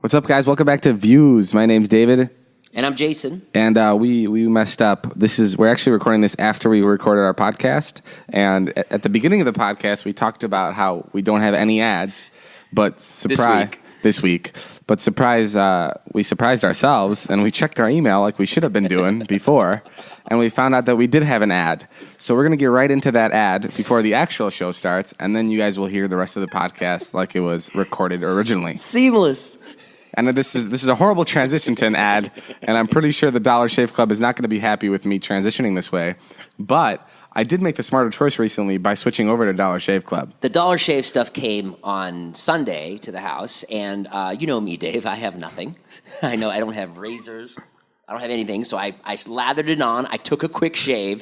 What's up, guys? Welcome back to Views. My name's David. And I'm Jason. And we messed up. We're actually recording this after we recorded our podcast. And at the beginning of the podcast, we talked about how we don't have any ads, but this week. But we surprised ourselves, and we checked our email like we should have been doing before, and we found out that we did have an ad. So we're going to get right into that ad before the actual show starts, and then you guys will hear the rest of the podcast like it was recorded originally. Seamless. And this is a horrible transition to an ad, and I'm pretty sure the Dollar Shave Club is not going to be happy with me transitioning this way. But I did make the smarter choice recently by switching over to Dollar Shave Club. The Dollar Shave stuff came on Sunday to the house, and you know me, Dave. I have nothing. I know I don't have razors. I don't have anything, so I lathered it on. I took a quick shave.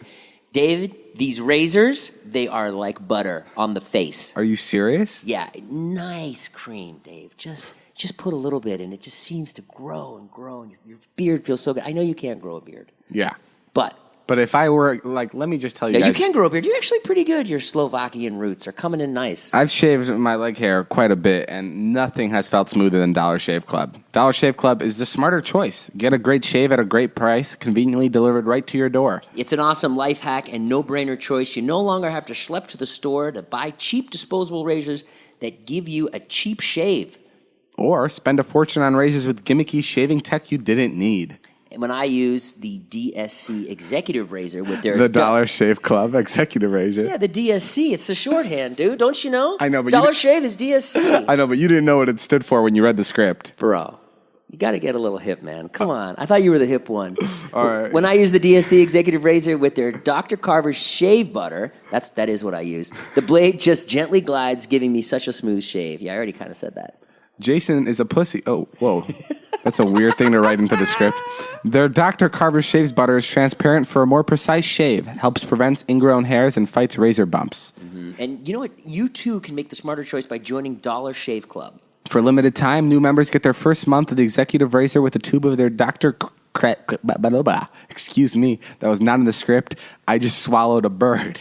David, these razors, they are like butter on the face. Are you serious? Yeah, nice cream, Dave. Just put a little bit, and it just seems to grow and grow, and your beard feels so good. I know you can't grow a beard. Yeah. But if I were, let me just tell you guys. You can grow a beard. You're actually pretty good. Your Slovakian roots are coming in nice. I've shaved my leg hair quite a bit, and nothing has felt smoother than Dollar Shave Club. Dollar Shave Club is the smarter choice. Get a great shave at a great price, conveniently delivered right to your door. It's an awesome life hack and no-brainer choice. You no longer have to schlep to the store to buy cheap disposable razors that give you a cheap shave. Or spend a fortune on razors with gimmicky shaving tech you didn't need. And when I use the DSC Executive Razor with their... The Dollar Shave Club Executive Razor. Yeah, the DSC. It's the shorthand, dude. Don't you know? I know, but Dollar Shave is DSC. I know, but you didn't know what it stood for when you read the script. Bro, you got to get a little hip, man. Come on. I thought you were the hip one. All right. When I use the DSC Executive Razor with their Dr. Carver's shave butter, that is what I use. The blade just gently glides, giving me such a smooth shave. Yeah, I already kind of said that. Jason is a pussy. Oh, whoa. That's a weird thing to write into the script. Their Dr. Carver's Shaves Butter is transparent for a more precise shave, helps prevent ingrown hairs, and fights razor bumps. Mm-hmm. And you know what? You, too, can make the smarter choice by joining Dollar Shave Club. For a limited time, new members get their first month of the Executive Razor with a tube of their Excuse me, that was not in the script. I just swallowed a bird.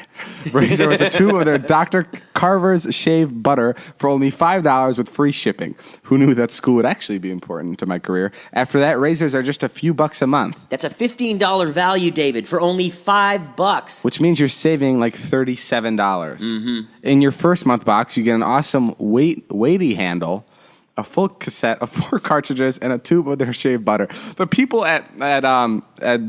Razor with a tube of their Dr. Carver's Shave Butter for only $5 with free shipping. Who knew that school would actually be important to my career? After that, razors are just a few bucks a month. That's a $15 value, David, for only $5. Which means you're saving like $37. Mm-hmm. In your first month box, you get an awesome weighty handle, a full cassette of 4 cartridges, and a tube of their shave butter. The people at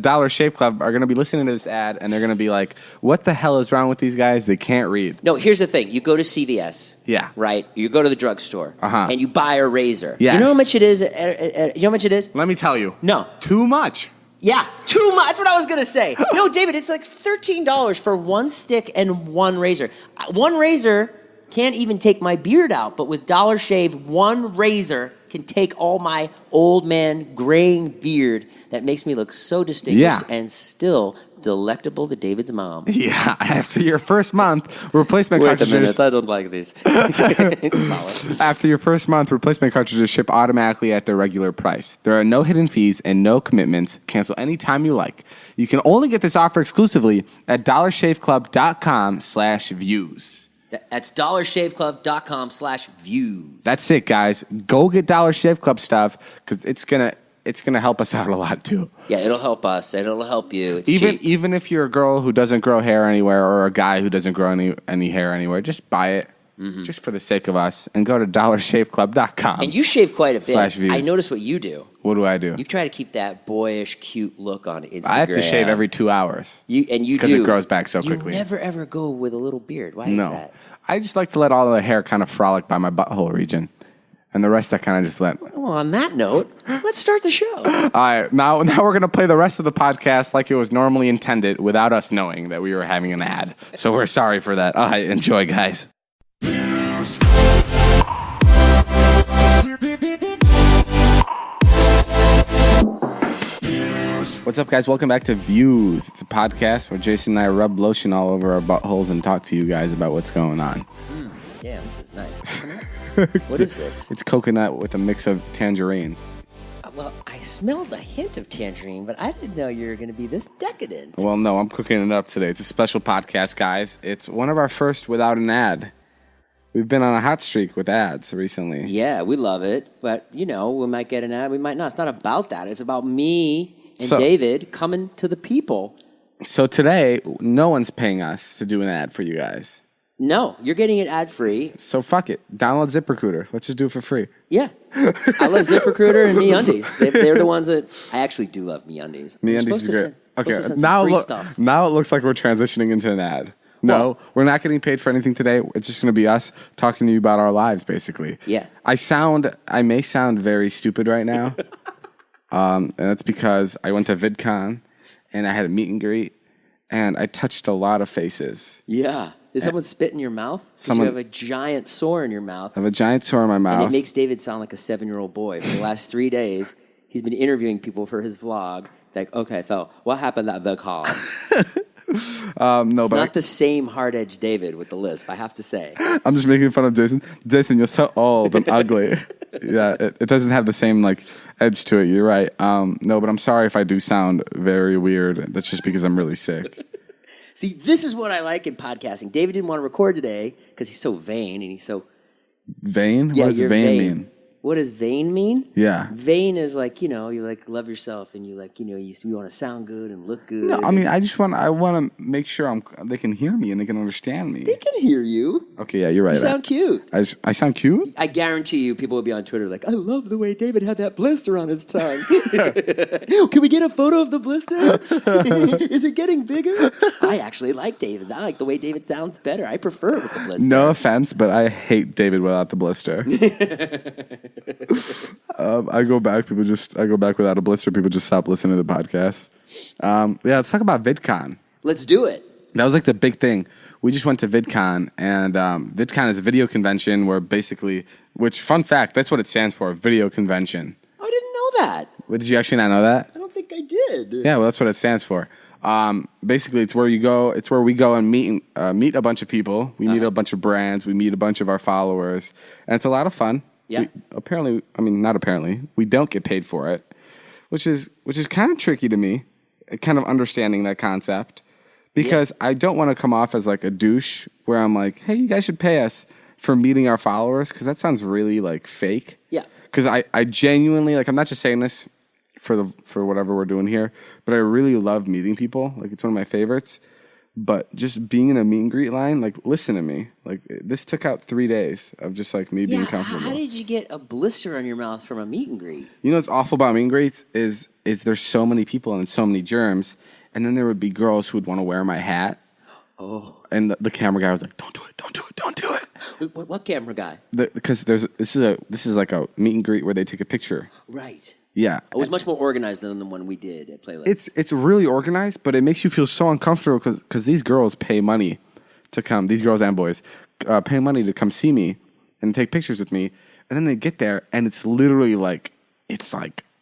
Dollar Shave Club are going to be listening to this ad, and they're going to be like, what the hell is wrong with these guys? They can't read. No, here's the thing. You go to CVS. Yeah. Right? You go to the drugstore. Uh-huh. And you buy a razor. Yes. You know how much it is? You know how much it is? Let me tell you. No. Too much. Yeah, too much. That's what I was going to say. No, David, it's like $13 for one stick and one razor. One razor can't even take my beard out, but with Dollar Shave, one razor can take all my old man graying beard that makes me look so distinguished and still delectable to David's mom. Yeah, after your first month, replacement cartridges... Wait a minute, I don't like this. After your first month, replacement cartridges ship automatically at their regular price. There are no hidden fees and no commitments. Cancel anytime you like. You can only get this offer exclusively at dollarshaveclub.com/views. That's dollarshaveclub.com/views. That's it, guys. Go get Dollar Shave Club stuff because it's gonna help us out a lot too. Yeah, it'll help us and it'll help you. It's even if you're a girl who doesn't grow hair anywhere or a guy who doesn't grow any hair anywhere, just buy it just for the sake of us and go to dollarshaveclub.com. And you shave quite a bit. /views. I notice what you do. What do I do? You try to keep that boyish, cute look on Instagram. I have to shave every 2 hours. Because it grows back so quickly. You never ever go with a little beard. Why is that? I just like to let all the hair kind of frolic by my butthole region. And the rest I kind of just let. Well, on that note, let's start the show. All right. Now we're going to play the rest of the podcast like it was normally intended without us knowing that we were having an ad. So we're sorry for that. All right. Enjoy, guys. What's up, guys? Welcome back to Views. It's a podcast where Jason and I rub lotion all over our buttholes and talk to you guys about what's going on. Yeah, this is nice. What is this? It's coconut with a mix of tangerine. Well, I smelled a hint of tangerine, but I didn't know you were going to be this decadent. Well, no, I'm cooking it up today. It's a special podcast, guys. It's one of our first without an ad. We've been on a hot streak with ads recently. Yeah, we love it. But, we might get an ad. We might not. It's not about that. It's about me and David coming to the people. So today, no one's paying us to do an ad for you guys. No, you're getting it ad-free. So fuck it. Download ZipRecruiter. Let's just do it for free. Yeah. I love ZipRecruiter and MeUndies. They're the ones that... I actually do love MeUndies. MeUndies is great. Okay, now it looks like we're transitioning into an ad. No, we're not getting paid for anything today. It's just going to be us talking to you about our lives, basically. Yeah. I may sound very stupid right now. And that's because I went to VidCon and I had a meet and greet and I touched a lot of faces. Yeah. Did someone spit in your mouth? You have a giant sore in your mouth. I have a giant sore in my mouth. And it makes David sound like a 7-year-old boy. For the last 3 days, he's been interviewing people for his vlog. Like, okay, so what happened at VidCon? It's not the same hard-edged David with the lisp, I have to say. I'm just making fun of Jason. Jason, you're so old and ugly. Yeah, it doesn't have the same edge to it. You're right. No, but I'm sorry if I do sound very weird. That's just because I'm really sick. See, this is what I like in podcasting. David didn't want to record today because he's so vain and he's so... Vain? Yeah, what does vain mean? What does vain mean? Yeah. Vain is you love yourself and you want to sound good and look good. No, I mean, I want to make sure they can hear me and they can understand me. They can hear you. Okay, yeah, you're right. You sound cute. I sound cute? I guarantee you people will be on Twitter I love the way David had that blister on his tongue. Can we get a photo of the blister? Is it getting bigger? I actually like David. I like the way David sounds better. I prefer it with the blister. No offense, but I hate David without the blister. I go back without a blister. People just stop listening to the podcast. Let's talk about VidCon. Let's do it. That was the big thing. We just went to VidCon, and VidCon is a video convention where which fun fact, that's what it stands for, video convention. I didn't know that. Did you actually not know that? I don't think I did. Yeah, well, that's what it stands for. Basically, it's where we go and meet a bunch of people. We meet a bunch of brands. We meet a bunch of our followers, and it's a lot of fun. Yeah. We don't get paid for it, which is kind of tricky to me, kind of understanding that concept, because I don't want to come off as a douche where I'm like, hey, you guys should pay us for meeting our followers, because that sounds really fake. Yeah. Because I genuinely I'm not just saying this for whatever we're doing here, but I really love meeting people. It's one of my favorites. But just being in a meet and greet line, listen to me. This took out 3 days of just me being comfortable. How did you get a blister on your mouth from a meet and greet? You know what's awful about meet and greets is there's so many people and so many germs, and then there would be girls who would want to wear my hat. Oh. And the camera guy was like, "Don't do it, don't do it, don't do it." What camera guy? Because this is a meet and greet where they take a picture. Right. Yeah. It was much more organized than the one we did at Playlist. It's really organized, but it makes you feel so uncomfortable because these girls pay money to come. These girls and boys pay money to come see me and take pictures with me. And then they get there, and it's literally it's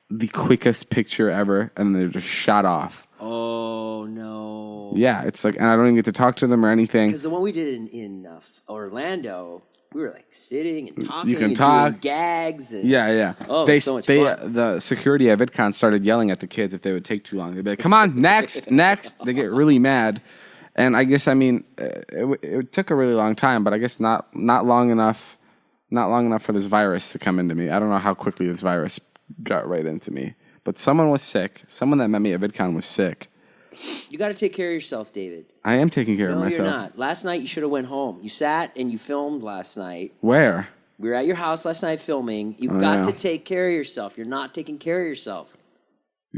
the quickest picture ever, and they're just shot off. Oh, no. Yeah, it's and I don't even get to talk to them or anything. Because the one we did in Orlando... We were sitting and talking doing gags. And, yeah. Oh, so much fun. The security at VidCon started yelling at the kids if they would take too long. They'd be like, come on, next. They get really mad. And I guess, it took a really long time, but I guess not long enough for this virus to come into me. I don't know how quickly this virus got right into me. But someone was sick. Someone that met me at VidCon was sick. You got to take care of yourself, David. I am taking care of myself. No, you're not. Last night you should have went home. You sat and you filmed last night. Where? We were at your house last night filming. You've got to take care of yourself. You're not taking care of yourself.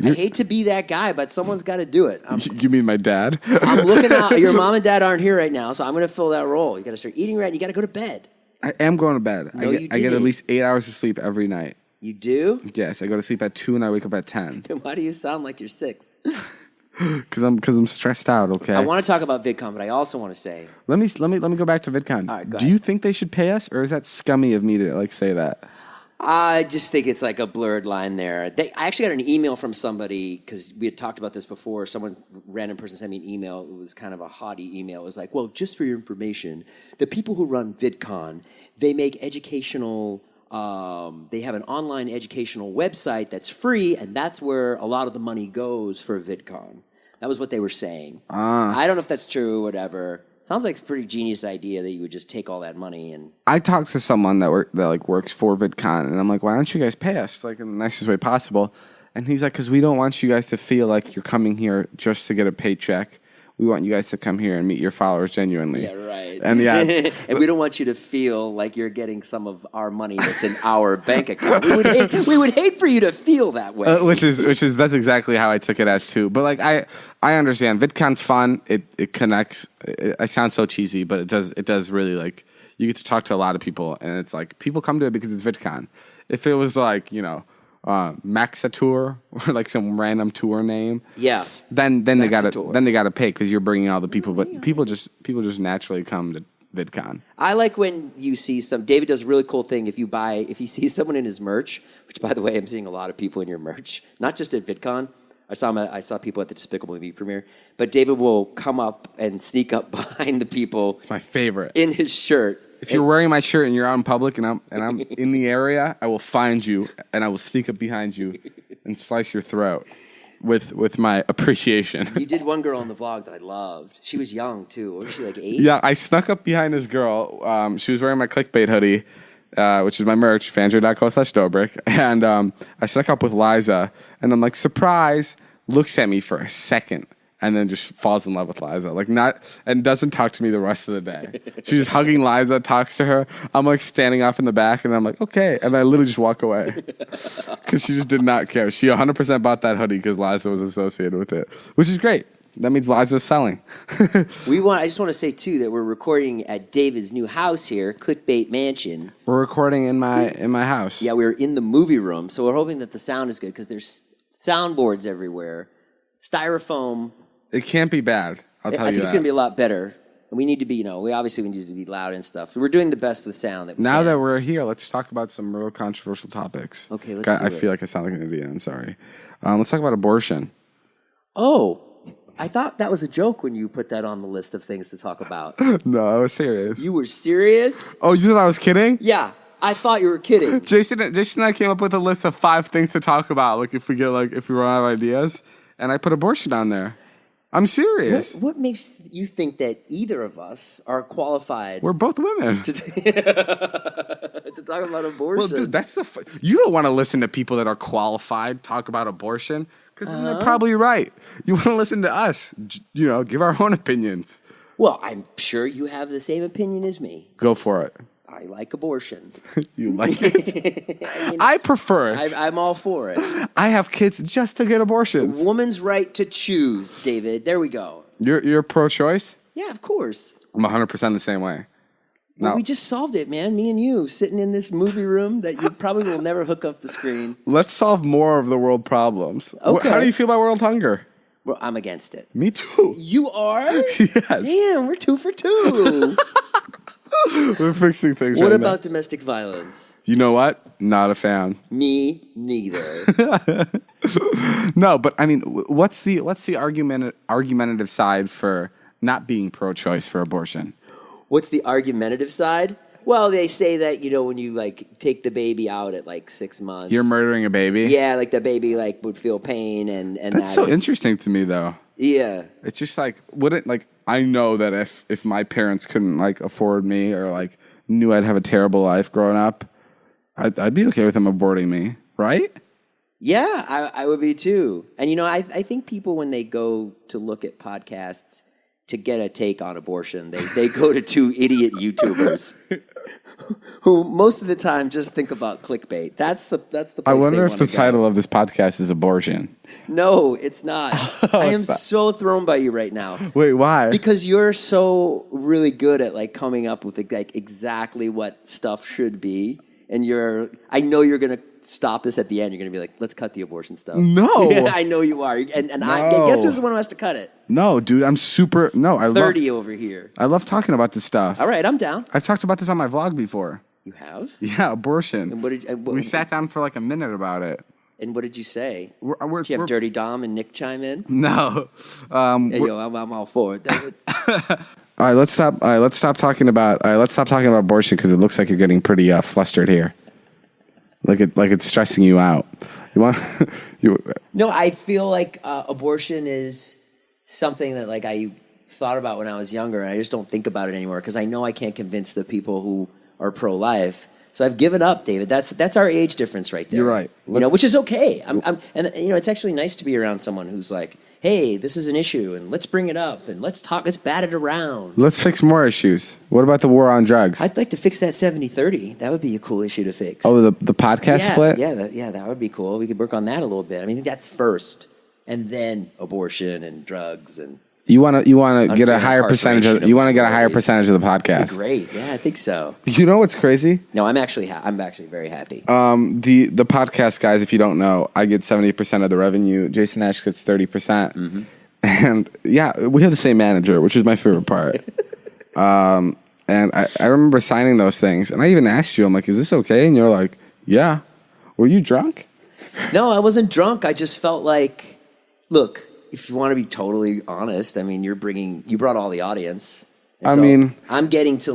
I hate to be that guy, but someone's got to do it. You mean my dad? I'm looking out. Your mom and dad aren't here right now, so I'm going to fill that role. You got to start eating right, and you got to go to bed. I am going to bed. No, I get at least 8 hours of sleep every night. You do? Yes, I go to sleep at 2 and I wake up at 10. Then why do you sound like you're 6? Because I'm stressed out. Okay. I want to talk about VidCon, but I also want to say. Let me go back to VidCon. All right, go Do ahead. you think they should pay us, or is that scummy of me to say that? I just think it's a blurred line there. I actually got an email from somebody, because we had talked about this before. Random person sent me an email. It was kind of a haughty email. It was like, well, just for your information, the people who run VidCon, they make educational... they have an online educational website that's free, and that's where a lot of the money goes for VidCon. That was what they were saying. I don't know if that's true, whatever. Sounds like it's a pretty genius idea that you would just take all that money and... I talked to someone that works for VidCon, and I'm like, why don't you guys pay us like in the nicest way possible? And he's like, because we don't want you guys to feel like you're coming here just to get a paycheck. We want you guys to come here and meet your followers genuinely. Yeah, right. And and we don't want you to feel like you're getting some of our money that's in our bank account. We would hate for you to feel that way. That's exactly how I took it as too. But like I understand VidCon's fun. It connects. I sound so cheesy, but it does really like you get to talk to a lot of people, and it's like people come to it because it's VidCon. If it was like Maxa Tour or like some random tour name, then they gotta pay because you're bringing all the people. But people just naturally come to VidCon. I like when you see David does a really cool thing. If you see someone in his merch, which by the way, I'm seeing a lot of people in your merch, not just at VidCon. I saw people at the Despicable Me premiere, but David will come up and sneak up behind the people. It's my favorite in his shirt. If you're wearing my shirt and you're out in public and I'm in the area, I will find you and I will sneak up behind you and slice your throat with my appreciation. You did one girl in the vlog that I loved. She was young too. Was she like 8? Yeah, I snuck up behind this girl. She was wearing my clickbait hoodie, which is my merch, fanjoy.co/Dobrik. And I snuck up with Liza and I'm like, surprise, looks at me for a second. And then just falls in love with Liza, and doesn't talk to me the rest of the day. She's just hugging Liza, talks to her. I'm like standing off in the back, and I'm like, okay, and I literally just walk away because she just did not care. She 100% bought that hoodie because Liza was associated with it, which is great. That means Liza's selling. I just want to say too that we're recording at David's new house here, Clickbait Mansion. We're recording in my house. Yeah, we're in the movie room, so we're hoping that the sound is good because there's soundboards everywhere, styrofoam. It can't be bad. I'll tell you that. I think it's going to be a lot better. And we need to be, we need to be loud and stuff. We're doing the best with sound that we Now can. that we're here, let's talk about some real controversial topics. Okay, let's do it. I feel like I sound like an idiot. I'm sorry. Let's talk about abortion. Oh, I thought that was a joke when you put that on the list of things to talk about. No, I was serious. You were serious? Oh, you thought I was kidding? Yeah, I thought you were kidding. Jason and I came up with a list of 5 things to talk about. Like if we run out of ideas, and I put abortion on there. I'm serious. What makes you think that either of us are qualified? We're both women. To talk about abortion. Well, dude, you don't want to listen to people that are qualified talk about abortion because then they're probably right. You want to listen to us, give our own opinions. Well, I'm sure you have the same opinion as me. Go for it. I like abortion. You like it? I prefer it. I'm all for it. I have kids just to get abortions. A woman's right to choose, David. There we go. You're pro-choice? Yeah, of course. I'm 100% the same way. Well, we just solved it, man. Me and you sitting in this movie room that you probably will never hook up the screen. Let's solve more of the world problems. Okay. How do you feel about world hunger? Well, I'm against it. Me too. You are? Yes. Damn, we're 2 for 2. We're fixing things What right about now. domestic violence? You know what? Not a fan. Me neither. No, but I mean, what's the argumentative side for not being pro-choice for abortion? What's the argumentative side? Well, they say that, when you take the baby out at 6 months. You're murdering a baby? Yeah, the baby would feel pain and that's so interesting to me though. Yeah. It's just I know that if my parents couldn't afford me or knew I'd have a terrible life growing up, I'd be okay with them aborting me, right? Yeah, I would be too. And I think people when they go to look at podcasts to get a take on abortion, they go to 2 idiot YouTubers who most of the time just think about clickbait. That's the place I wonder if the go. title of this podcast is abortion. No, it's not. I am so thrown by you right now. Wait, why? Because you're so really good at coming up with exactly what stuff should be, and I know you're gonna stop this at the end. You're gonna be like, let's cut the abortion stuff. No, I know you are, and I guess who's the one who has to cut it? No, dude, I'm super. No, I 30 over here. I love talking about this stuff. All right, I'm down. I've talked about this on my vlog before. You have? Yeah, abortion. And what did we sat down for a minute about it. And what did you say? Do you have Dirty Dom and Nick chime in? No. I'm all for it. All right, let's stop talking about abortion because it looks like you're getting pretty flustered here. Like it's stressing you out. You want No, I feel like abortion is something that thought about when I was younger, and I just don't think about it anymore because I know I can't convince the people who are pro-life. So I've given up, David. That's our age difference right there. You're right. Which is okay. And it's actually nice to be around someone who's like, hey, this is an issue, and let's bring it up, and let's bat it around. Let's fix more issues. What about the war on drugs? I'd like to fix that 70-30. That would be a cool issue to fix. Oh, the podcast split? Yeah, that would be cool. We could work on that a little bit. I mean, that's first, and then abortion and drugs and. You want to get a higher percentage. You want to get a higher percentage of the podcast. Great, yeah, I think so. You know what's crazy? No, I'm actually very happy. The podcast guys, if you don't know, I get 70% of the revenue. Jason Nash gets 30%, and yeah, we have the same manager, which is my favorite part. And I remember signing those things, and I even asked you, I'm like, "Is this okay?" And you're like, "Yeah." Were you drunk? No, I wasn't drunk. I just felt like, look. If you want to be totally honest, I mean, you brought all the audience. And I'm getting to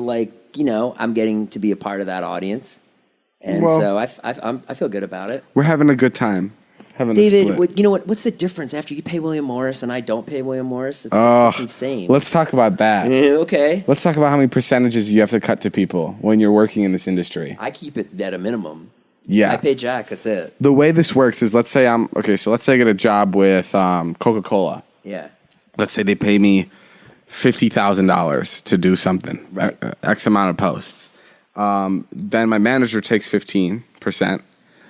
be a part of that audience. And so I feel good about it. We're having a good time. David, you know what? What's the difference after you pay William Morris and I don't pay William Morris? It's insane. Let's talk about that. Okay. Let's talk about how many percentages you have to cut to people when you're working in this industry. I keep it at a minimum. Yeah. I pay Jack, that's it. The way this works is let's say I get a job with Coca-Cola. Yeah. Let's say they pay me $50,000 to do something, right? X amount of posts. Then my manager takes 15%.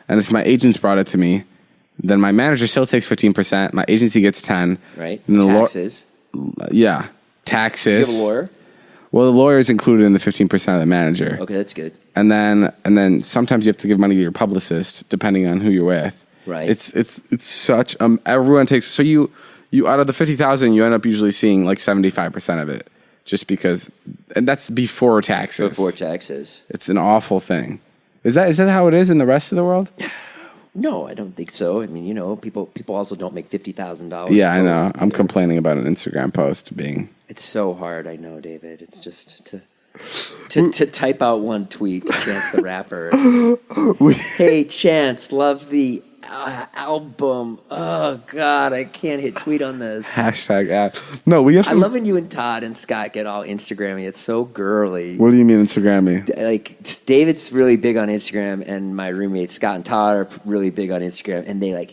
And if my agents brought it to me, then my manager still takes 15%. My agency gets 10%. Right. And taxes. Taxes. You have a lawyer? Well, the lawyer is included in the 15% of the manager. Okay, that's good. And then sometimes you have to give money to your publicist, depending on who you're with. Right. It's such everyone takes. So you out of the 50,000, you end up usually seeing like 75% of it, just because, and that's before taxes. Before taxes. It's an awful thing. Is that how it is in the rest of the world? No, I don't think so. I mean, people also don't make $50,000. Yeah, I know. I'm complaining about an Instagram post being. It's so hard. I know, David. It's just to type out one tweet to Chance the Rapper. Hey, Chance, love the album. Oh, God, I can't hit tweet on this. Hashtag ad. No, we have some. I love when you and Todd and Scott get all Instagrammy. It's so girly. What do you mean Instagrammy? Like, David's really big on Instagram, and my roommates, Scott and Todd, are really big on Instagram, and they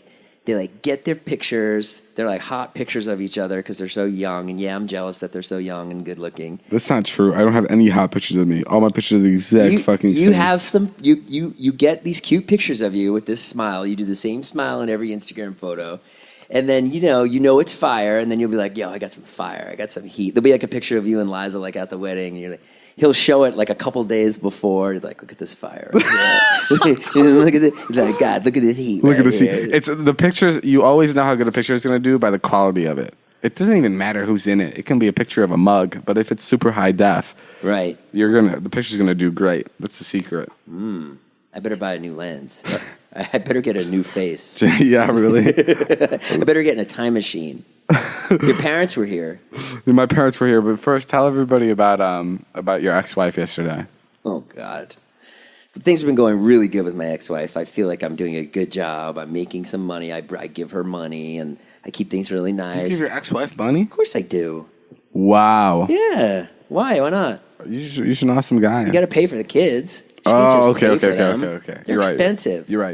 get their pictures. They're like hot pictures of each other because they're so young. And yeah, I'm jealous that they're so young and good looking. That's not true. I don't have any hot pictures of me. All my pictures are the exact fucking same. You have some. You get these cute pictures of you with this smile. You do the same smile in every Instagram photo, and then you know it's fire. And then you'll be like, "Yo, I got some fire. I got some heat." There'll be like a picture of you and Liza like at the wedding, and you're like. He'll show it like a couple days before. He's like, "Look at this fire! Look at this! He's like, God, look at this heat! Look at this heat!" It's the pictures. You always know how good a picture is going to do by the quality of it. It doesn't even matter who's in it. It can be a picture of a mug, but if it's super high def, right, the picture's gonna do great. That's the secret. I better buy a new lens. I better get a new face. Yeah, really. I better get in a time machine. Your parents were here. My parents were here, but first, tell everybody about your ex-wife yesterday. Oh God, so things have been going really good with my ex-wife. I feel like I'm doing a good job. I'm making some money. I give her money, and I keep things really nice. You give your ex-wife money? Of course I do. Wow. Yeah. Why? Why not? You're an awesome guy. You got to pay for the kids. Oh, okay. They're expensive. You're right.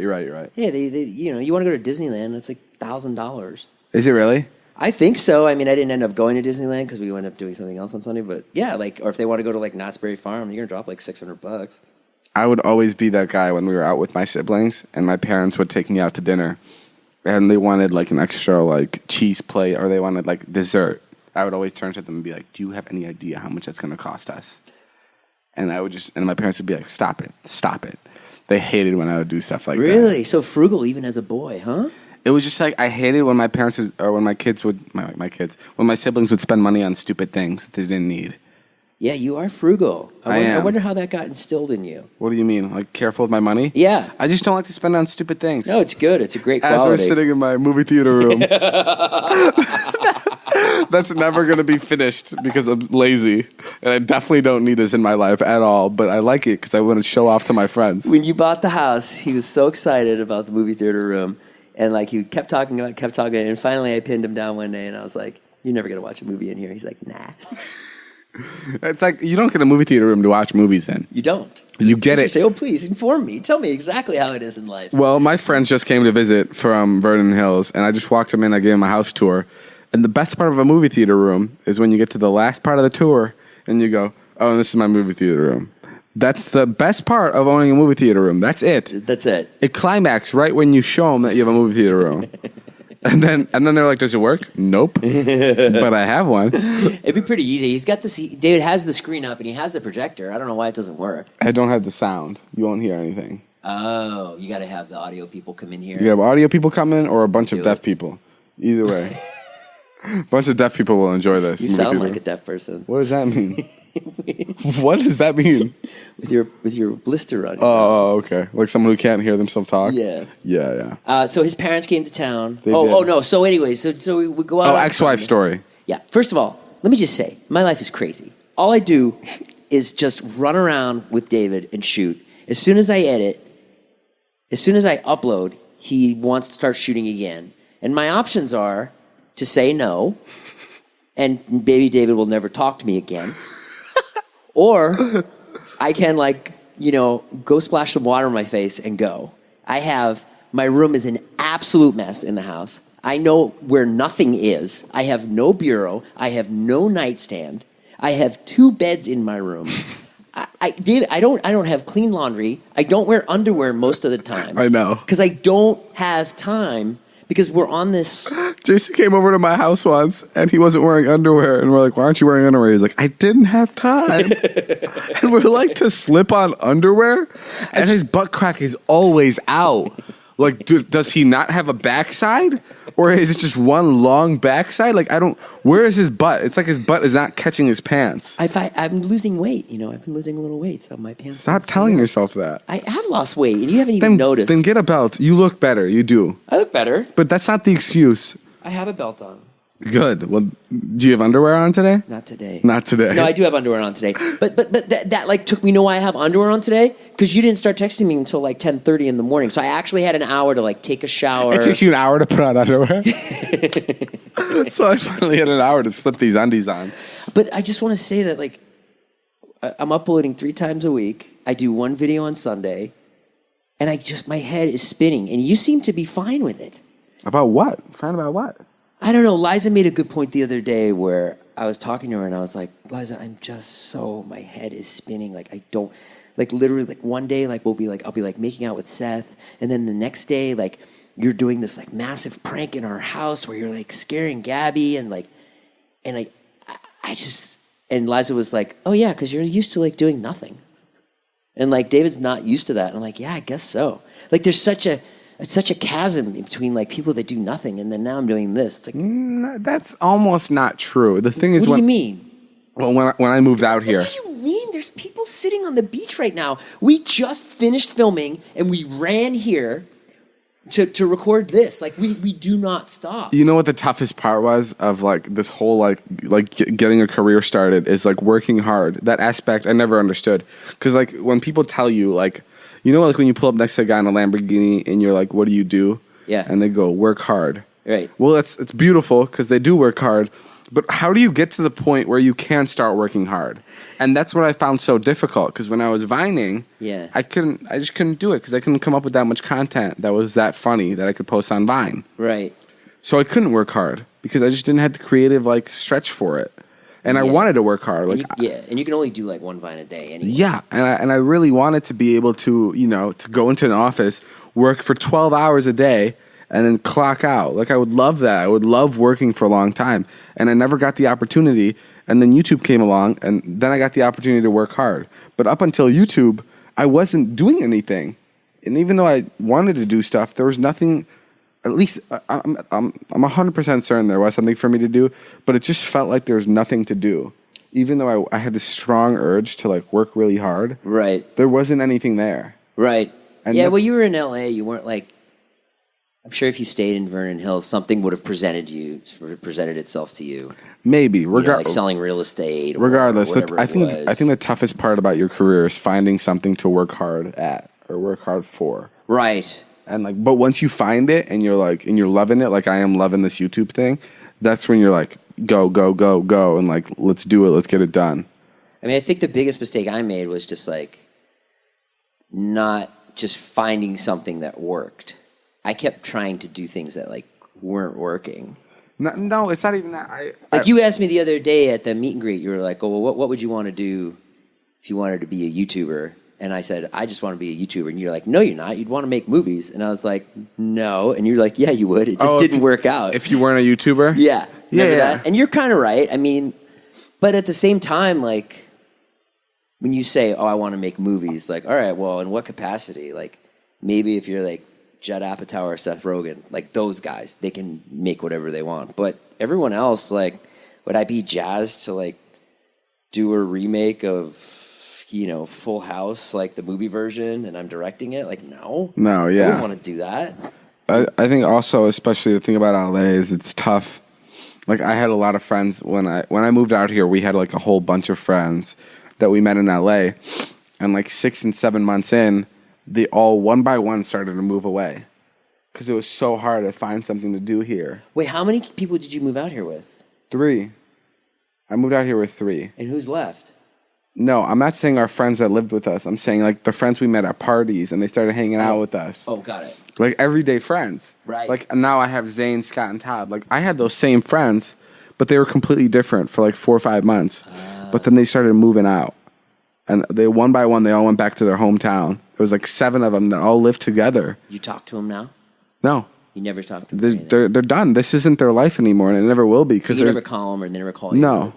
Yeah, you want to go to Disneyland? It's like $1,000. Is it really? I think so. I mean, I didn't end up going to Disneyland because we ended up doing something else on Sunday. But yeah, or if they want to go to like Knott's Berry Farm, you're gonna drop like $600. I would always be that guy when we were out with my siblings, and my parents would take me out to dinner, and they wanted like an extra like cheese plate, or they wanted like dessert. I would always turn to them and be like, "Do you have any idea how much that's gonna cost us?" And my parents would be like, "Stop it." They hated when I would do stuff like that. Really? So frugal even as a boy, huh? It was just like I hated when my parents when my siblings would spend money on stupid things that they didn't need. Yeah, you are frugal. I wonder how that got instilled in you. What do you mean? Like careful with my money? Yeah. I just don't like to spend on stupid things. No, it's good. It's a great quality. As we're sitting in my movie theater room. That's never going to be finished because I'm lazy. And I definitely don't need this in my life at all. But I like it because I want to show off to my friends. When you bought the house, he was so excited about the movie theater room. And like he kept talking, and finally I pinned him down one day, and I was like, You're never going to watch a movie in here. He's like, nah. It's like you don't get a movie theater room to watch movies in. You don't. You get it. Say, oh, please inform me. Tell me exactly how it is in life. Well, my friends just came to visit from Vernon Hills, and I just walked them in. I gave them a house tour. And the best part of a movie theater room is when you get to the last part of the tour, and you go, oh, and this is my movie theater room. That's the best part of owning a movie theater room. That's it. That's it. It climaxes right when you show them that you have a movie theater room. And then they're like, does it work? Nope. But I have one. It'd be pretty easy. He's got this. David has the screen up and he has the projector. I don't know why it doesn't work. I don't have the sound. You won't hear anything. Oh, you got to have the audio people come in here. You have audio people come in or a bunch of deaf people. Either way. A bunch of deaf people will enjoy this. You sound like a deaf person. What does that mean? What does that mean? With your blister on. Oh, okay. Like someone who can't hear themselves talk? Yeah. Yeah. So his parents came to town. They did. No. So anyways, so we go out. Oh, ex-wife story. Yeah. First of all, let me just say, my life is crazy. All I do is just run around with David and shoot. As soon as I edit, as soon as I upload, he wants to start shooting again. And my options are to say no, and baby David will never talk to me again. Or I can go splash some water in my face and go. My room is an absolute mess in the house. I know where nothing is. I have no bureau. I have no nightstand. I have 2 beds in my room. David, I don't have clean laundry. I don't wear underwear most of the time. I know. Because I don't have time. Because we're on this... Jason came over to my house once, and he wasn't wearing underwear. And we're like, why aren't you wearing underwear? He's like, I didn't have time. And we're like, to slip on underwear? And his butt crack is always out. Like, does he not have a backside? Or is it just one long backside? Like, where is his butt? It's like his butt is not catching his pants. I'm losing weight. I've been losing a little weight, so my pants... Stop telling yourself that. I have lost weight, and you haven't even noticed. Then get a belt. You look better. You do. I look better. But that's not the excuse. I have a belt on. Good. Well, do you have underwear on today? Not today. Not today. No, I do have underwear on today. But that took me. You know why I have underwear on today? Because you didn't start texting me until 10:30 in the morning. So I actually had an hour to take a shower. It takes you an hour to put on underwear. So I finally had an hour to slip these undies on. But I just want to say that I'm uploading 3 times a week. I do 1 video on Sunday, and my head is spinning. And you seem to be fine with it. About what? Fine about what? I don't know. Liza made a good point the other day where I was talking to her and I was like, Liza, my head is spinning. I don't, literally, one day, I'll be making out with Seth. And then the next day, you're doing this, massive prank in our house where you're, scaring Gabby. And, and Liza was like, oh, yeah, because you're used to, doing nothing. And, David's not used to that. And I'm like, yeah, I guess so. There's such a chasm between people that do nothing, and then now I'm doing this. It's that's almost not true. The thing is, what do you mean? Well, when I moved out here, what do you mean? There's people sitting on the beach right now. We just finished filming, and we ran here to record this. We do not stop. You know what the toughest part was of this whole getting a career started is working hard. That aspect I never understood because when people tell you when you pull up next to a guy in a Lamborghini and you're like, what do you do? Yeah. And they go, work hard. Right. Well, it's beautiful because they do work hard. But how do you get to the point where you can start working hard? And that's what I found so difficult because when I was vining, I just couldn't do it because I couldn't come up with that much content that was that funny that I could post on Vine. Right. So I couldn't work hard because I just didn't have the creative stretch for it. And I wanted to work hard. And you can only do 1 Vine a day anyway. Yeah, and I really wanted to be able to, to go into an office, work for 12 hours a day, and then clock out. I would love that. I would love working for a long time. And I never got the opportunity. And then YouTube came along, and then I got the opportunity to work hard. But up until YouTube, I wasn't doing anything. And even though I wanted to do stuff, there was nothing... At least I'm 100% certain there was something for me to do, but it just felt like there was nothing to do. Even though I had this strong urge to work really hard, right? There wasn't anything there, right? And well, you were in LA. You weren't I'm sure if you stayed in Vernon Hills, something would have presented itself to you. Maybe, selling real estate. Regardless, I think the toughest part about your career is finding something to work hard at or work hard for. Right. And but once you find it and you're loving it, I am loving this YouTube thing, that's when you're go, go, go, go, and like, let's do it. Let's get it done. I mean, I think the biggest mistake I made was just like not just finding something that worked. I kept trying to do things that like weren't working. No, it's not even that. You asked me the other day at the meet and greet, you were like, oh, well, what would you want to do if you wanted to be a YouTuber? And I said, I just want to be a YouTuber. And you're like, no, you're not. You'd want to make movies. And I was like, no. And you're like, yeah, you would. It just didn't work out. If you weren't a YouTuber? Yeah. Remember that? And you're kind of right. I mean, but at the same time, like, when you say, oh, I want to make movies, like, all right, well, in what capacity? Like, maybe if you're like Judd Apatow or Seth Rogen, like those guys, they can make whatever they want. But everyone else, like, would I be jazzed to like do a remake of, Full House, like the movie version, and I'm directing it? Like, no. No, yeah. I wouldn't want to do that. I think also, especially the thing about LA is it's tough. Like, I had a lot of friends when I moved out here. We had like a whole bunch of friends that we met in LA, and like 6 and 7 months in, they all one by one started to move away because it was so hard to find something to do here. Wait, how many people did you move out here with? 3. I moved out here with 3. And who's left? No, I'm not saying our friends that lived with us. I'm saying like the friends we met at parties and they started hanging out with us. Oh, got it. Like everyday friends. Right. Like now I have Zane, Scott, and Todd. Like I had those same friends, but they were completely different for like 4 or 5 months. But then they started moving out. And they one by one, they all went back to their hometown. There was like 7 of them that all lived together. You talk to them now? No. You never talk to them? They're done. This isn't their life anymore, and it never will be. You never call them or they never call you? No.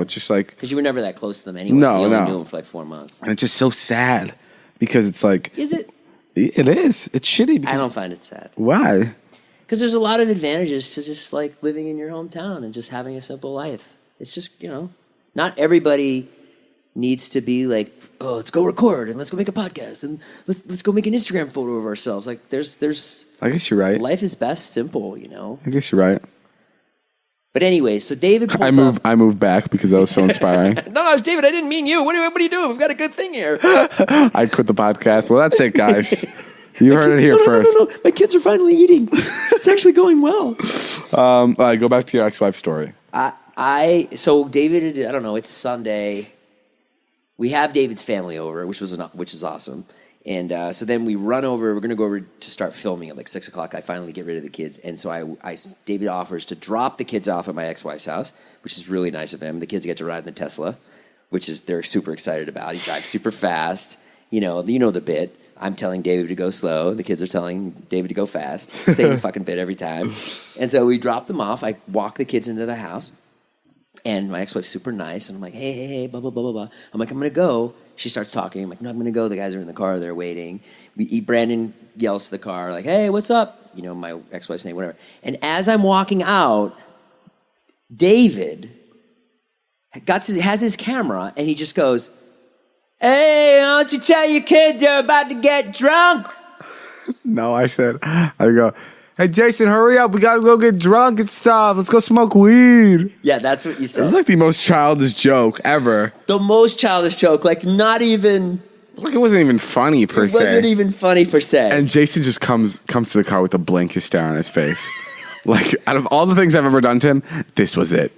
It's just like... Because you were never that close to them anyway. No, you only knew them for like 4 months. And it's just so sad because it's like... Is it? It is. It's shitty. I don't find it sad. Why? Because there's a lot of advantages to just like living in your hometown and just having a simple life. It's just, not everybody needs to be like, oh, let's go record and let's go make a podcast and let's go make an Instagram photo of ourselves. Like there's I guess you're right. Life is best simple, I guess you're right. But anyway, so David pulls I moved back because that was so inspiring. No, it was David. I didn't mean you. What are you doing? We've got a good thing here. I quit the podcast. Well, that's it, guys. You heard it here first. No. My kids are finally eating. It's actually going well. All right, go back to your ex-wife story. So David, I don't know, it's Sunday. We have David's family over, which is awesome. And so then we run over. We're going to go over to start filming at like 6 o'clock. I finally get rid of the kids. And so David offers to drop the kids off at my ex-wife's house, which is really nice of him. The kids get to ride in the Tesla, which is they're super excited about. He drives super fast. You know the bit. I'm telling David to go slow. The kids are telling David to go fast. Same fucking bit every time. And so we drop them off. I walk the kids into the house. And my ex-wife's super nice. And I'm like, hey, blah, blah, blah, blah, blah. I'm like, I'm going to go. She starts talking. I'm like, no, I'm going to go. The guys are in the car. They're waiting. Brandon yells to the car, like, hey, what's up? My ex-wife's name, whatever. And as I'm walking out, David has his camera, and he just goes, hey, why don't you tell your kids they're about to get drunk? No, I go, hey, Jason, hurry up. We got to go get drunk and stuff. Let's go smoke weed. Yeah, that's what you said. It's like the most childish joke ever. The most childish joke. Like, not even... Like, it wasn't even funny, per se. It wasn't even funny, per se. And Jason just comes to the car with a blank stare on his face. Like, out of all the things I've ever done to him, this was it.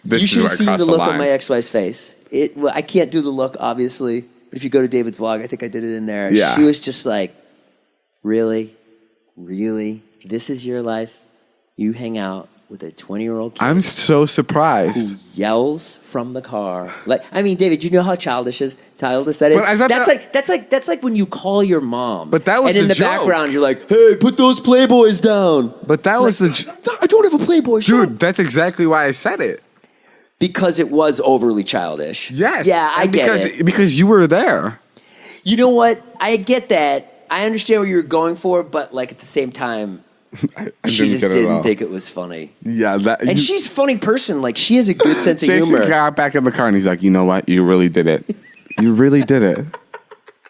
You should have seen the look on my ex-wife's face. I can't do the look, obviously. But if you go to David's vlog, I think I did it in there. Yeah. She was just like, really? Really? This is your life? You hang out with a 20-year-old kid? I'm so surprised. Who yells from the car. Like, I mean, David, you know how childish that is? That's like when you call your mom. But that was and in the joke. background, you're like, hey, put those Playboys down. But that was no, I don't have a Playboy. Dude, that's exactly why I said it. Because it was overly childish. Yes. Yeah, I get it. Because you were there. You know what? I get that. I understand what you're going for, but like at the same time, she just didn't think it was funny. Yeah. She's a funny person. Like, she has a good sense of Jason humor. got back in the car and he's like, you know what? You really did it. You really did it.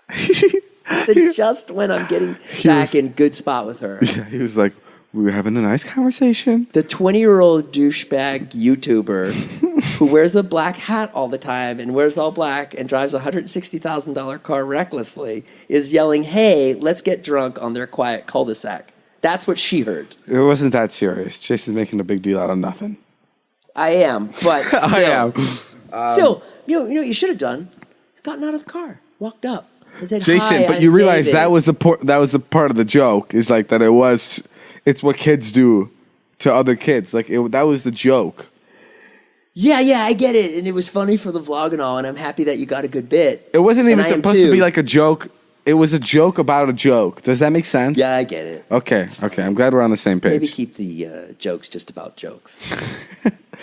I said, just when I'm getting back in good spot with her. Yeah, he was like, we were having a nice conversation. The 20-year-old douchebag YouTuber who wears a black hat all the time and wears all black and drives a $160,000 car recklessly is yelling, hey, let's get drunk on their quiet cul-de-sac. That's what she heard. It wasn't that serious. Jason's making a big deal out of nothing. I am, but still. I am. Still, you know what you should have done? Gotten out of the car, walked up, and said, Jason, "Hi, but I'm you realize David." that was the part of the joke is like that it's what kids do to other kids. Like that was the joke. Yeah, I get it, and it was funny for the vlog and all, and I'm happy that you got a good bit. It wasn't even And I am supposed to too. be like a joke. It was a joke about a joke. Does that make sense? Yeah, I get it. Okay. I'm glad we're on the same page. Maybe keep the jokes just about jokes.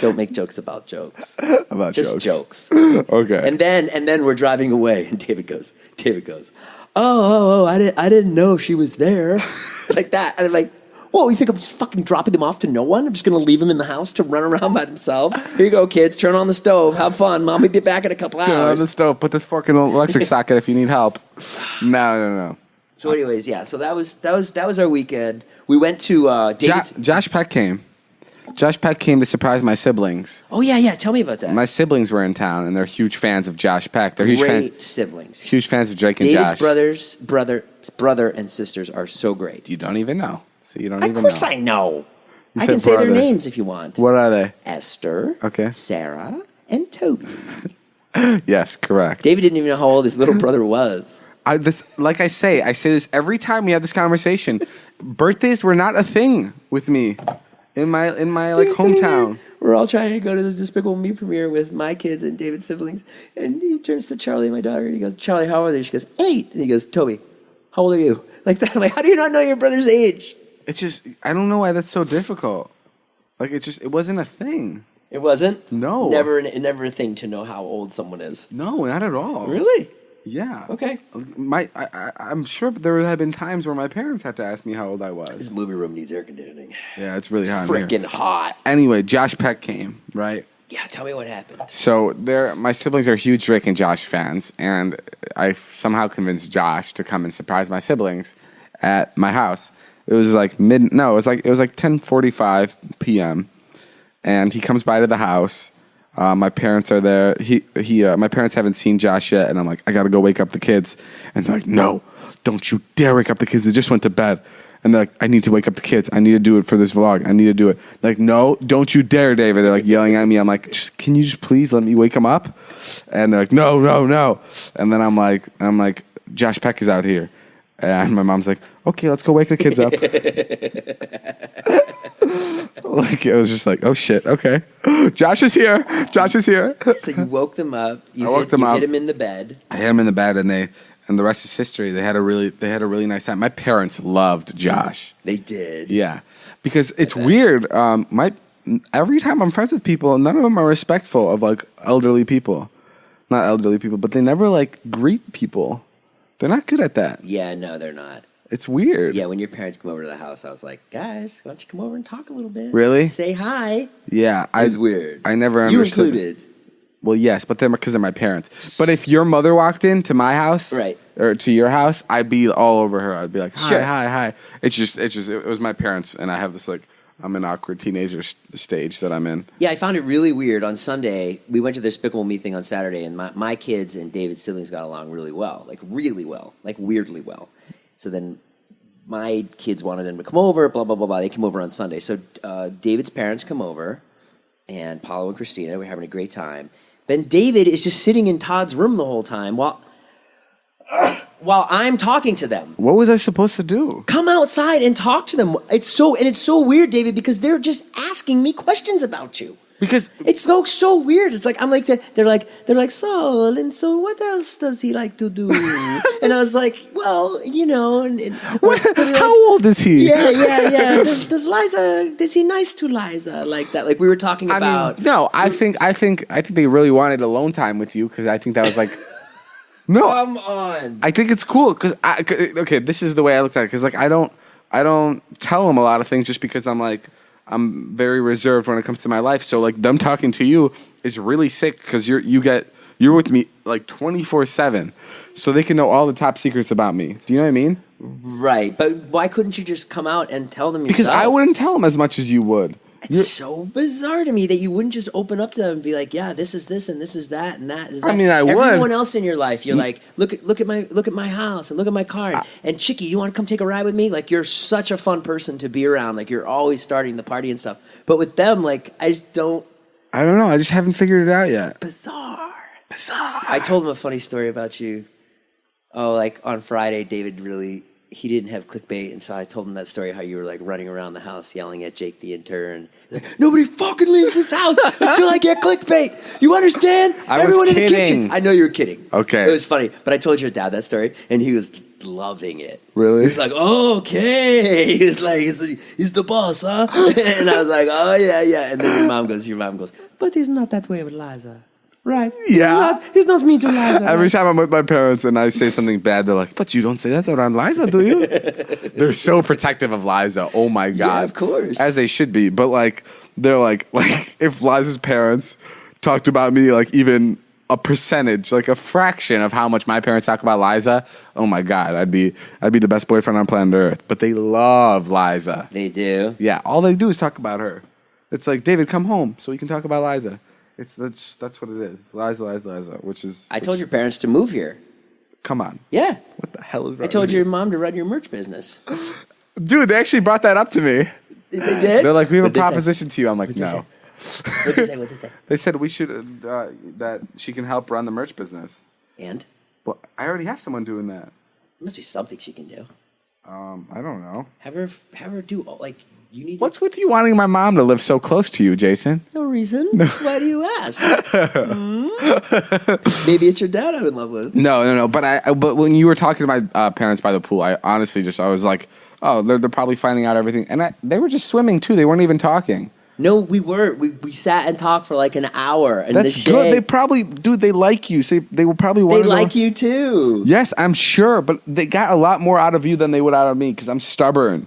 Don't make jokes about jokes. About Just jokes. jokes. Okay. And then we're driving away, and David goes, oh, I didn't know she was there, like that. And I'm like, whoa, you think I'm just fucking dropping them off to no one? I'm just gonna leave them in the house to run around by themselves? Here you go, kids. Turn on the stove. Have fun. Mom will be back in a couple hours. Turn on the stove. Put this fucking electric socket if you need help. No. So, anyways, yeah. So that was our weekend. We went to David's. Josh Peck came. Josh Peck came to surprise my siblings. Oh yeah. Tell me about that. My siblings were in town, and they're huge fans of Josh Peck. They're Great siblings. huge fans of Drake and David's Josh. brother and sisters are so great. You don't even know. So you don't even know. Of course I know. You I said can say their brothers. names if you want. What are they? Esther, Okay. Sarah, and Toby. Yes, correct. David didn't even know how old his little brother was. Like I say this every time we have this conversation. Birthdays were not a thing with me in my like He's sitting hometown. there. We're all trying to go to the Despicable Me premiere with my kids and David's siblings. And he turns to Charlie, my daughter, and he goes, Charlie, how old are they? She goes, 8. And he goes, Toby, how old are you? Like that. I'm like, how do you not know your brother's age? It's just I don't know why that's so difficult. Like it wasn't a thing. It wasn't? No. Never a thing to know how old someone is. No, not at all. Really? Yeah. Okay. I'm sure there have been times where my parents had to ask me how old I This was. movie room needs air conditioning. Yeah, it's really hot. in here. Freaking hot. Anyway, Josh Peck came, right? Yeah, tell me what happened. So my siblings are huge Drake and Josh fans, and I somehow convinced Josh to come and surprise my siblings at my house. It was like it was like 10:45 p.m. and he comes by to the house. My parents are there. My parents haven't seen Josh yet, and I'm like, I gotta go wake up the kids. And they're like, no, don't you dare wake up the kids. They just went to bed. And they're like, I need to wake up the kids. I need to do it for this vlog. I need to do it. They're like, no, don't you dare, David. They're like yelling at me. I'm like, can you just please let me wake them up? And they're like, no. And then I'm like, Josh Peck is out here. And my mom's like, okay, let's go wake the kids up. Like it was just like, oh shit, okay. Josh is here. So you woke them up. I woke them up. Hit him in the bed. I had him in the bed, and the rest is history. They had a really nice time. My parents loved Josh. They did. Yeah, because it's weird. Every time I'm friends with people, none of them are respectful of like elderly people. Not elderly people, but they never like greet people. They're not good at that. Yeah, no, they're not. It's weird. Yeah, when your parents come over to the house, I was like, guys, why don't you come over and talk a little bit? Really? Say hi. Yeah, It was weird. I never You understood. included. Well, yes, but because they're my parents. But if your mother walked into my house, Right. or to your house, I'd be all over her. I'd be like, hi, Sure. hi. It was my parents, and I have this like, I'm an awkward teenager stage that I'm in. Yeah, I found it really weird. On Sunday, we went to the Despicable Me thing on Saturday, and my kids and David's siblings got along really well. Like, really well. Like, weirdly well. So then my kids wanted them to come over, blah, blah, blah, blah. They came over on Sunday. So David's parents come over, and Paulo and Christina were having a great time. Then David is just sitting in Todd's room the whole time while I'm talking to them. What was I supposed to do? Come outside and talk to them. It's so weird, David, because they're just asking me questions about you. Because It's so weird. It's like they're like so what else does he like to do? And I was like, well, you know. how old is he? Yeah. Is he nice to Liza like that? Like we were talking about. No, I think they really wanted alone time with you because I think that was like. No, Come on. I think it's cool because okay, this is the way I looked at it because like I don't tell them a lot of things just because I'm very reserved when it comes to my life. So like them talking to you is really sick because you're with me like 24/7, so they can know all the top secrets about me. Do you know what I mean? Right, but why couldn't you just come out and tell them yourself? Because I wouldn't tell them as much as you would. It's so bizarre to me that you wouldn't just open up to them and be like, "Yeah, this is this and this is that and that is that." I mean, I would. Everyone else in your life, you're like, look at my house and look at my car. And Chicky, you want to come take a ride with me? Like, you're such a fun person to be around. Like, you're always starting the party and stuff. But with them, like, I just don't. I don't know. I just haven't figured it out yet. Bizarre. I told him a funny story about you. Oh, like on Friday, David he didn't have clickbait, and so I told him that story how you were like running around the house yelling at Jake the intern. Like, nobody fucking leaves this house until I get clickbait. You understand? Everyone in the kidding. kitchen. I know you were kidding. Okay. It was funny, but I told your dad that story, and he was loving it. Really? He's like, oh, okay. He's like, he's the boss, huh? And I was like, oh yeah. And then your mom goes, but he's not that way with Liza. Right. Yeah. He's not mean to Liza. Every time I'm with my parents and I say something bad, they're like, but you don't say that around Liza, do you? They're so protective of Liza. Oh, my God. Yeah, of course. As they should be. But, like, they're like if Liza's parents talked about me, like, even a percentage, like a fraction of how much my parents talk about Liza, oh, my God, I'd be the best boyfriend on planet Earth. But they love Liza. They do? Yeah. All they do is talk about her. It's like, David, come home so we can talk about Liza. That's what it is. It's Liza, which is... I told your parents to move here. Come on. Yeah. What the hell is wrong I told with your mom to run your merch business. Dude, they actually brought that up to me. They did? They're like, we have What'd a they proposition to you. I'm like, no. What'd they say? They said we should, that she can help run the merch business. And? Well, I already have someone doing that. There must be something she can do. I don't know. Have her do, like, you need... What's with you wanting my mom to live so close to you, Jason? No reason. No. Why do you ask? Maybe it's your dad I'm in love with. No. But when you were talking to my parents by the pool, I honestly I was like, oh, they're probably finding out everything. And they were just swimming, too. They weren't even talking. No, we were. We sat and talked for like an hour. And that's good. They probably, dude, they like you. So they will probably want to They like you, too. Yes, I'm sure. But they got a lot more out of you than they would out of me because I'm stubborn.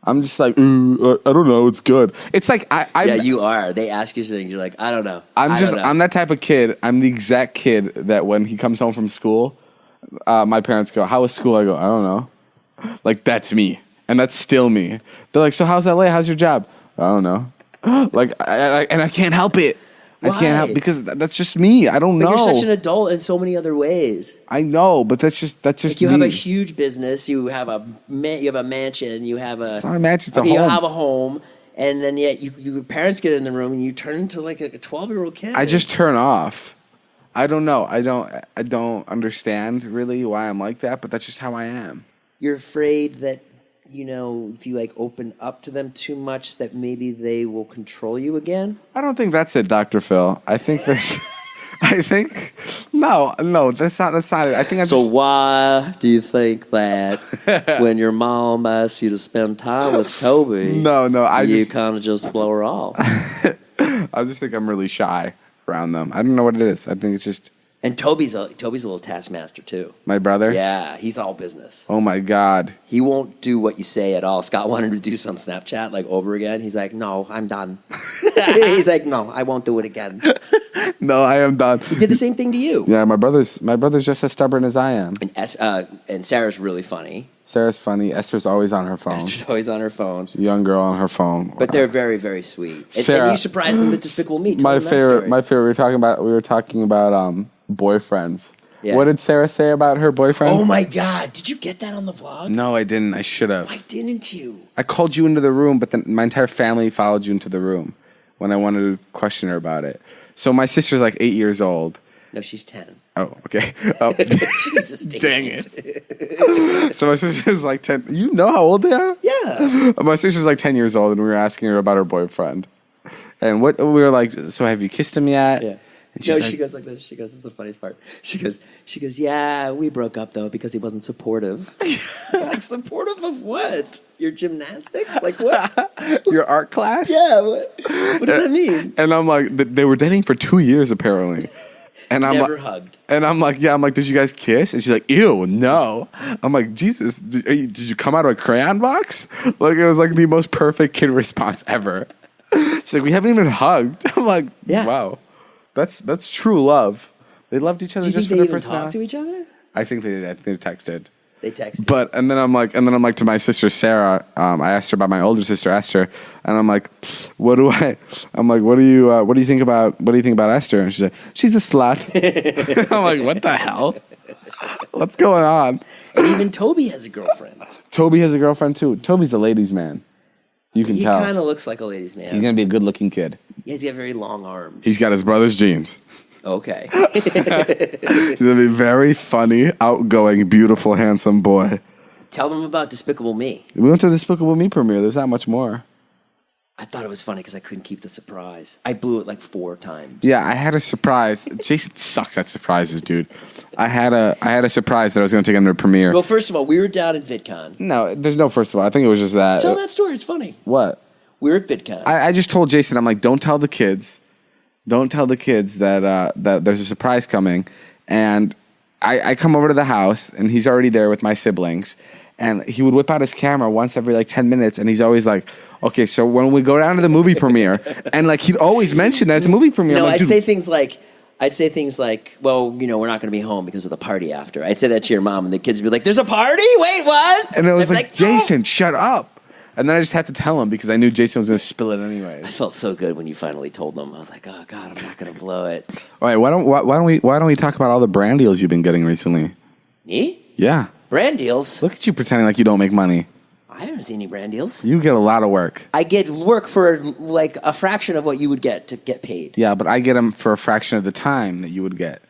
I'm just like, I don't know. It's good. It's like yeah, you are. They ask you things. You're like, I don't know. I'm that type of kid. I'm the exact kid that when he comes home from school, my parents go, "How was school?" I go, "I don't know." Like that's me, and that's still me. They're like, "So how's LA? How's your job?" I don't know. Like, and I can't help it. Why? I can't help because that's just me. I don't know. But you're such an adult in so many other ways. I know, but that's just like you me. have a huge business. You have a mansion. You have a. It's not a mansion. It's a home. You have a home, and then yet your parents get in the room and you turn into like a 12-year-old kid. I just turn off. I don't know. I don't understand really why I'm like that, but that's just how I am. You're afraid that. If you like open up to them too much, that maybe they will control you again. I don't think that's it, Dr. Phil. I think that's. No, that's not it. I think. Why do you think that when your mom asks you to spend time with Toby, you kind of just blow her off? I just think I'm really shy around them. I don't know what it is. I think it's just. And Toby's a little taskmaster too. My brother? Yeah, he's all business. Oh my God. He won't do what you say at all. Scott wanted to do some Snapchat like over again. He's like, no, I'm done. He's like, no, I won't do it again. No, I am done. He did the same thing to you. Yeah, my brother's just as stubborn as I am. And Sarah's really funny. Sarah's funny. Esther's always on her phone. She's a young girl on her phone. But they're very, very sweet. Sarah, and you surprised them with Despicable Me. My favorite. We were talking about boyfriends. Yeah. What did Sarah say about her boyfriend? Oh my God! Did you get that on the vlog? No, I didn't. I should have. Why didn't you? I called you into the room, but then my entire family followed you into the room when I wanted to question her about it. So my sister's like 8 years old. No, she's 10. Oh, okay. Oh. Jesus, dang it. So my sister's like 10. You know how old they are? Yeah. My sister's like 10 years old, and we were asking her about her boyfriend. And we were like, so have you kissed him yet? Yeah. No, she goes like this. She goes, this is the funniest part. She goes, yeah, we broke up, though, because he wasn't supportive. Like, supportive of what? Your gymnastics? Like, what? Your art class? Yeah. What does that mean? And I'm like, they were dating for 2 years, apparently. And I'm Never like, hugged. And I'm like, yeah. I'm like, did you guys kiss? And she's like, ew, no. I'm like, Jesus, did you come out of a crayon box? Like, it was like the most perfect kid response ever. She's like, we haven't even hugged. I'm like, yeah. Wow. That's true love. They loved each other just for their personality. Do you think they even talked to each other? I think they did. I think they texted. They texted. But and then I'm like to my sister Sarah. I asked her about my older sister Esther, and I'm like, what do you think about Esther? And she said, she's a slut. I'm like, what the hell? What's going on? And even Toby has a girlfriend. Toby has a girlfriend too. Toby's a ladies' man. You can He tell. kind of looks like a ladies' man. He's going to be a good-looking kid. Yeah, he's got very long arms. He's got his brother's genes. Okay. He's going to be very funny, outgoing, beautiful, handsome boy. Tell them about Despicable Me. We went to Despicable Me premiere. There's not much more. I thought it was funny because I couldn't keep the surprise. I blew it like 4 times. Yeah, I had a surprise. Jason sucks at surprises, dude. I had a surprise that I was going to take him to a premiere. Well, first of all, we were down at VidCon. No, there's no first of all. I think it was just that. Tell that story. It's funny. What? We were at VidCon. I just told Jason, I'm like, don't tell the kids that that there's a surprise coming. And I come over to the house, and he's already there with my siblings. And he would whip out his camera once every like 10 minutes, and he's always like, okay, so when we go down to the movie premiere, and like he'd always mention that it's a movie premiere. No, like, I'd say things like, well, you know, we're not going to be home because of the party after. I'd say that to your mom, and the kids would be like, there's a party? Wait, what? And it was like, Jason, no. shut up. And then I just had to tell him because I knew Jason was going to spill it anyways. I felt so good when you finally told them. I was like, oh God, I'm not going to blow it. All right, why don't we talk about all the brand deals you've been getting recently? Me? Yeah. Brand deals? Look at you pretending like you don't make money. I haven't seen any brand deals. You get a lot of work. I get work for like a fraction of what you would get to get paid. Yeah, but I get them for a fraction of the time that you would get.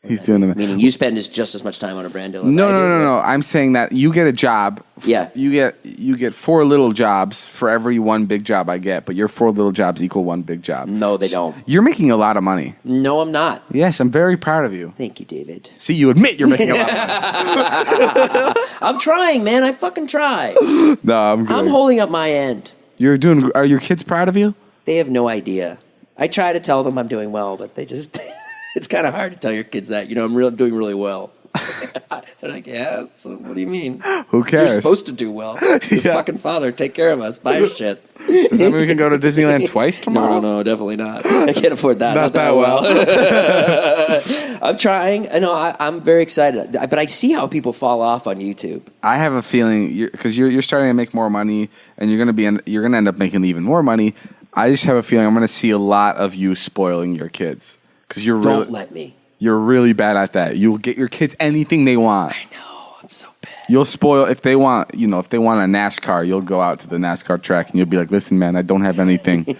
He's doing them. Meaning you spend just as much time on a brand deal as No, I do. no. I'm saying that you get a job. Yeah. You get 4 little jobs for every 1 big job I get, but your 4 little jobs equal 1 big job. No, they don't. You're making a lot of money. No, I'm not. Yes, I'm very proud of you. Thank you, David. See, you admit you're making a lot of money. I'm trying, man. I fucking try. No, I'm good. I'm holding up my end. Are your kids proud of you? They have no idea. I try to tell them I'm doing well, but they just... It's kind of hard to tell your kids that. You know, I'm doing really well. They're like, yeah, so what do you mean? Who cares? You're supposed to do well. Your fucking father, take care of us. Buy us shit. Does that mean we can go to Disneyland twice tomorrow? No, definitely not. I can't afford that. Not that well. I'm trying. I know. I'm very excited. But I see how people fall off on YouTube. I have a feeling, because you're starting to make more money, and you're going to end up making even more money. I just have a feeling I'm going to see a lot of you spoiling your kids. Because Don't let me. You're really bad at that. You'll get your kids anything they want. I know. I'm so bad. You'll spoil if they want a NASCAR. You'll go out to the NASCAR track and you'll be like, "Listen, man, I don't have anything."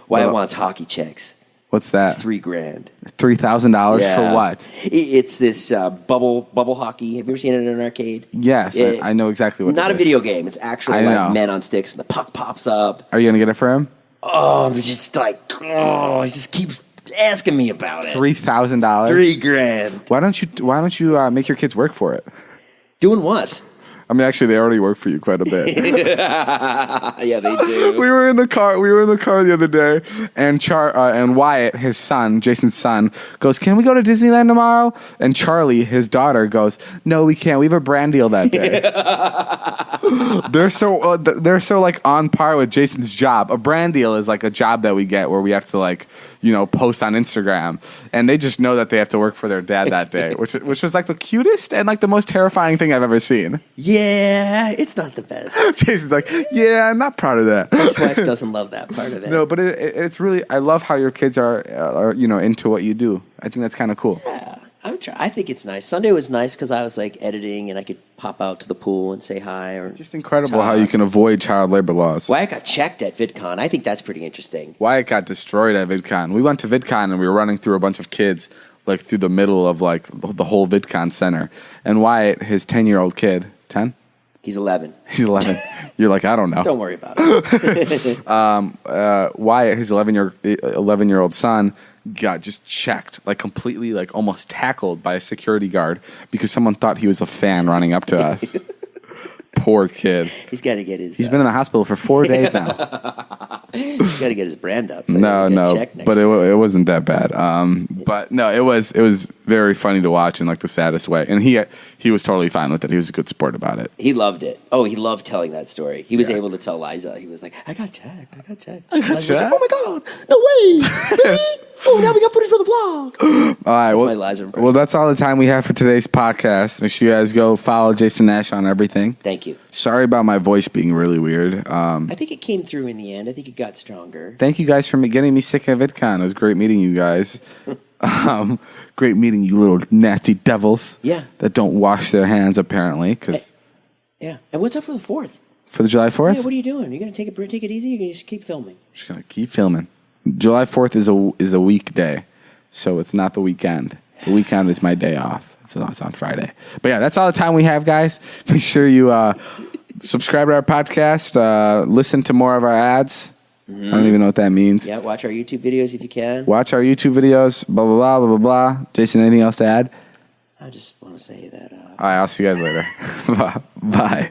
Wyatt wants hockey checks. What's that? It's $3,000. $3,000 for what? It's this bubble hockey. Have you ever seen it in an arcade? Yes, I know exactly what. Not it a is. video game. It's actually like men on sticks, and the puck pops up. Are you gonna get it for him? Oh, it's just like he just keeps asking me about it. $3,000. $3,000. Why don't you make your kids work for it? Doing what? I mean, actually, they already work for you quite a bit. Yeah, they do. We were in the car the other day, and Wyatt, his son, Jason's son, goes, "Can we go to Disneyland tomorrow?" And Charlie, his daughter, goes, "No, we can't. We have a brand deal that day." They're so like on par with Jason's job. A brand deal is like a job that we get where we have to like, post on Instagram, and they just know that they have to work for their dad that day, which was like the cutest and like the most terrifying thing I've ever seen. Yeah, it's not the best. Jason's like, yeah, I'm not proud of that. His wife doesn't love that part of it. No, but it's really, I love how your kids are into what you do. I think that's kind of cool. Yeah, I think it's nice. Sunday was nice because I was like editing and I could pop out to the pool and say hi. Or just incredible how you can avoid child labor laws. Wyatt got checked at VidCon. I think that's pretty interesting. Wyatt got destroyed at VidCon. We went to VidCon and we were running through a bunch of kids like through the middle of like the whole VidCon center. And Wyatt, his 10-year-old kid, 10? He's 11. He's 11. You're like, I don't know. Don't worry about it. Wyatt, his 11-year-old son, got just checked, like completely, like almost tackled by a security guard because someone thought he was a fan running up to us. Poor kid. He's got to get his... He's been in the hospital for 4 days now. He's got to get his brand up. So No, but it wasn't that bad. But no, it was very funny to watch in like the saddest way, and he was totally fine with it. He was a good sport about it. He loved it. Oh, he loved telling that story. He was able to tell Liza. He was like, I got checked. Liza was like, oh my God, no way, really? Oh, now we got footage for the vlog. All right, that's my Liza impression. Well, that's all the time we have for today's podcast. Make sure you guys go follow Jason Nash on everything. Thank you. Sorry about my voice being really weird. I think it came through in the end. I think it got stronger. Thank you guys for getting me sick at VidCon. It was great meeting you guys. Great meeting you little nasty devils. Yeah. That don't wash their hands apparently. Cause yeah. And what's up for the 4th? For the July 4th? Yeah, what are you doing? You're going to take it easy? You're going to just keep filming? Just going to keep filming. July 4th is a weekday, so it's not the weekend. The weekend is my day off. So it's on Friday. But yeah, that's all the time we have, guys. Make sure you subscribe to our podcast. Listen to more of our ads. I don't even know what that means. Yeah, watch our YouTube videos if you can. Watch our YouTube videos. Blah, blah, blah, blah, blah, blah. Jason, anything else to add? I just want to say that... All right, I'll see you guys later. Bye.